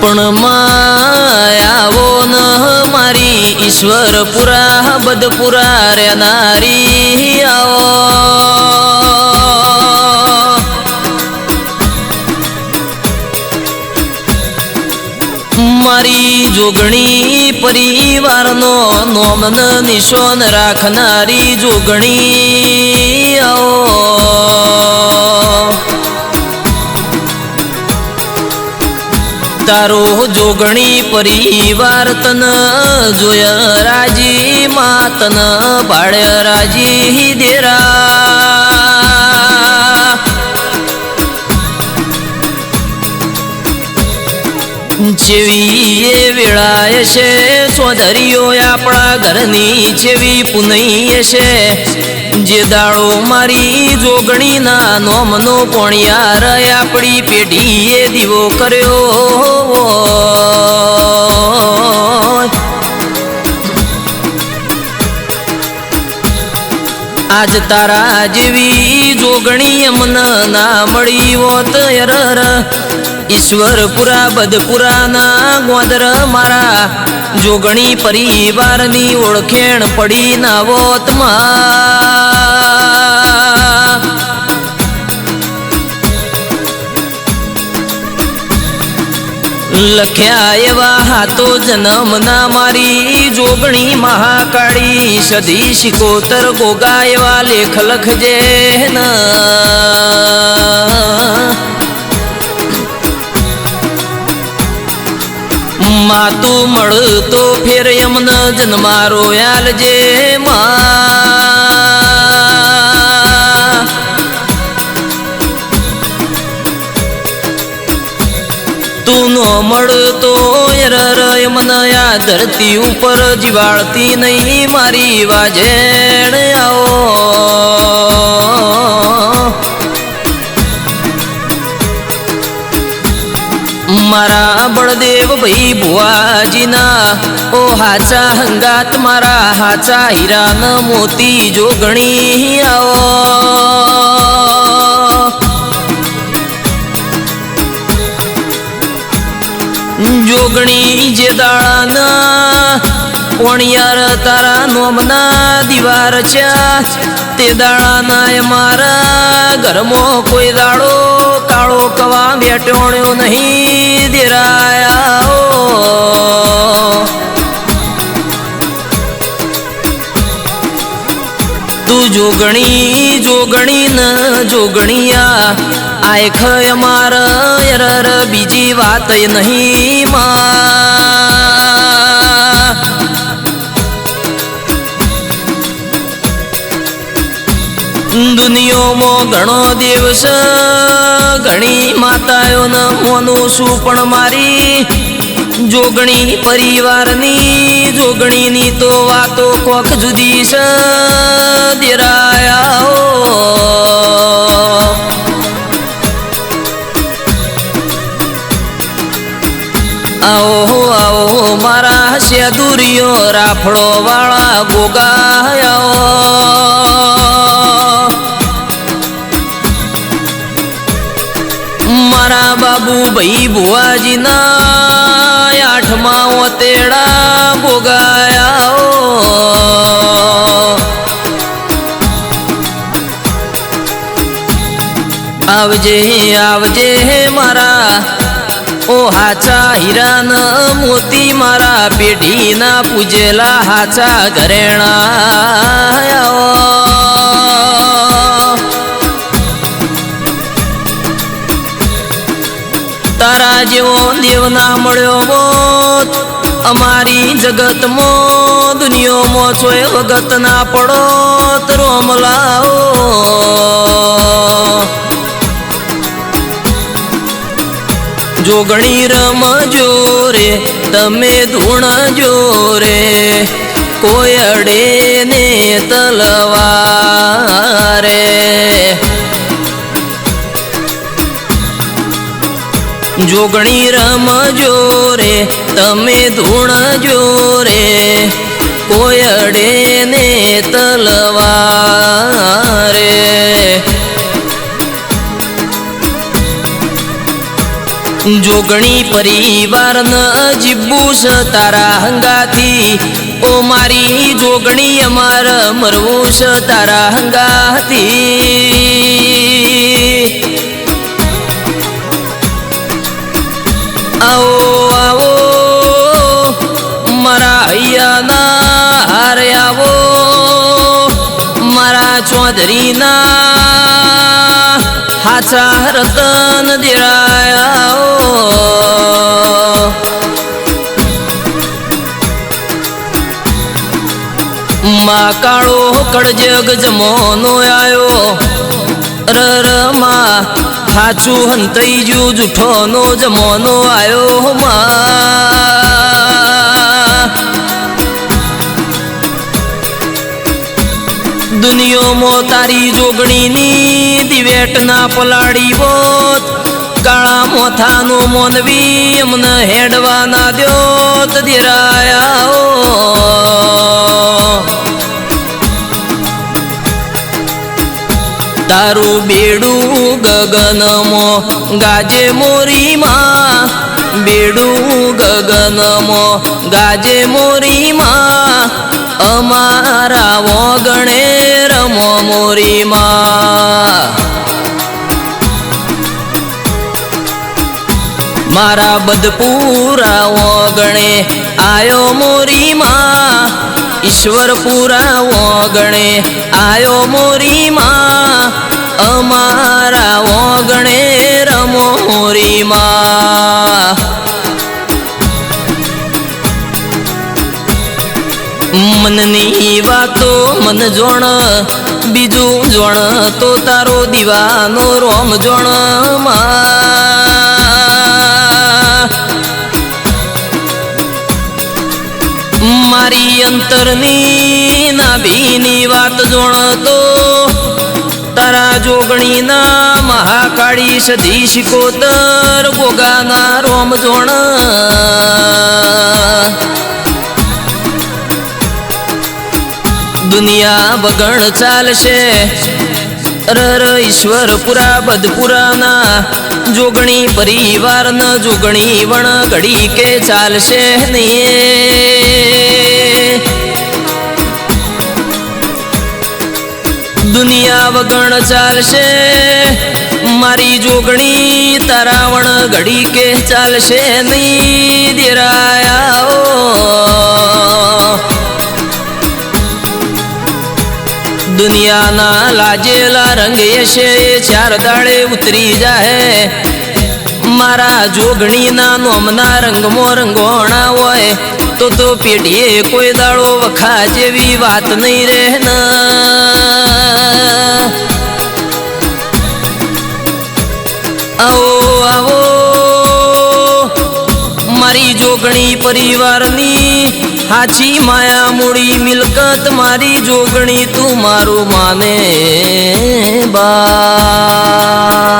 પણ માયાવો ન મારી ઈશ્વરપુરા બદપુરા રે નારી આવો મારી જોગણી પરિવારનો નોમન નિશોન રાખનારી જોગણી આવો તારો જોગણી પરિવાર તન જોય રાજી માતન ભાડે રાજી દેરા જેવી એ વેળાએ છે સોદરીઓ આપણા ઘરની જેવી પુનઈ છે જે દાળો મારી જોગણીના નોમનો પોણિયાર આપણી પેઢીએ દીવો કર્યો આજ તારા જેવી જોગણી અમને ના મળી હોત યરર ઈશ્વરપુરા બદપુરાના ગોદર મારા જોગણી પરિવારની ઓળખેણ પડી ના હોત લખ્યા એવા હાથો જન્મના મારી જોગણી મહાકાળી સદી શિકોતર ગોગા એવા લેખ લખજે માતું મળતો ફેર યમને જન્મારો યાલજે તું નો મળતો યરર યમને આ ધરતી ઉપર જીવાળતી નહીં મારી વાજેણ આવો મારા બળદેવ ભાઈ ભુવાજીના ઓ હાચા હંગાત મારા હાચા હીરાન મોતી જોગણી આવો જોગણી જે દાળાના પોણિયાર તારા નોમના દિવાર છે તે દાળાના મારા ઘરમાં કોઈ દાડો કાળો કવા બેઠોણ્યો નહીં દેરાયા તું જોગણી જોગણી ન જોગણીયા આય ખય માર યરર બીજી વાત નહીં દુનિયામાં ઘણો દિવસ ઘણી માતાઓ ન મોનું શું પણ મારી જોગણી પરિવારની જોગણીની તો વાતો કોક જુદી છે દેરાયા આવો આવો મારા હસ્યા દુરિયો રાફડો વાળા ગોગાયો મારા બાબુ ભાઈ ભુવાજીના 8મા ઓતેડા ગોગાયો આવજે આવજે મારા ઓ હાચા હીરાન મોતી મારા પેઢીના પૂજેલા હાચા ઘરેણા તારા જેવો દેવ ના મળ્યો મોત અમારી જગતમાં દુનિયામાં છોય વગત ના પડો તરોમલાઓ જોગણી રમજો રે તમે ધૂણજો રે કોઈ અડે ને તલવારે જોગણી રમજો રે તમે ધૂણજો રે કોઈ અડે ને તલવારે જોગણી પરિવાર ન જીબુસ તારા હંગાથી ઓ મારી જોગણી અમાર મરવું છે તારા હંગાથી આવો આવો મારા હૈયાના હારે આવો મારા ચૌધરીના હાચા રતન દેરાયા માં કાળો કળજગ જમોનો આયો રર માં હાચું હંતઈ જુ જૂઠોનો જમોનો આયો માં દુનિયામાં તારી જોગણીની દિવેટ ના પલાડી બોત કાળા મોથાનો મોનવી અમને હેડવા ના દ્યોત દેરાયા તારું બેડું ગગનમાં ગાજે મોરી માં બેડું ગગનમાં ગાજે મોરી માં અમારા વગણે રમો મોરી માં મારા બદપુરા વગણે આયો મોરી માં ઈશ્વરપુરા વગણે આયો મોરી માં અમારા વગણે રમો મોરી માં મનની વાતો મન જોણ બીજું જોણ તો તારો દીવાનો રોમ જોણ મારી અંતરની નાભીની વાત જોણ તો તારા જોગણીના મહાકાળી સધી શિકોતર ગોગાના રોમ જોણ દુનિયા બગણ ચાલશે રર ઈશ્વરપુરા બદપુરાના જોગણી પરિવાર ન જોગણી વણ ઘડી કે ચાલશે નહીં દુનિયા વગણ ચાલશે મારી જોગણી તારાવણ ઘડી કે ચાલશે નહીં દેરાયા દુનિયાના લાજેલા રંગ છે ચાર દાડે ઉતરી જાય મારા જોગણીના નોમના રંગમાં રંગોણા હોય તો પેઢીએ કોઈ દાડો વખા જેવી વાત નહીં રહે ન આવો આવો મારી જોગણી પરિવારની હાચી માયા મૂડી મિલકત મારી જોગણી તું મારું માને બા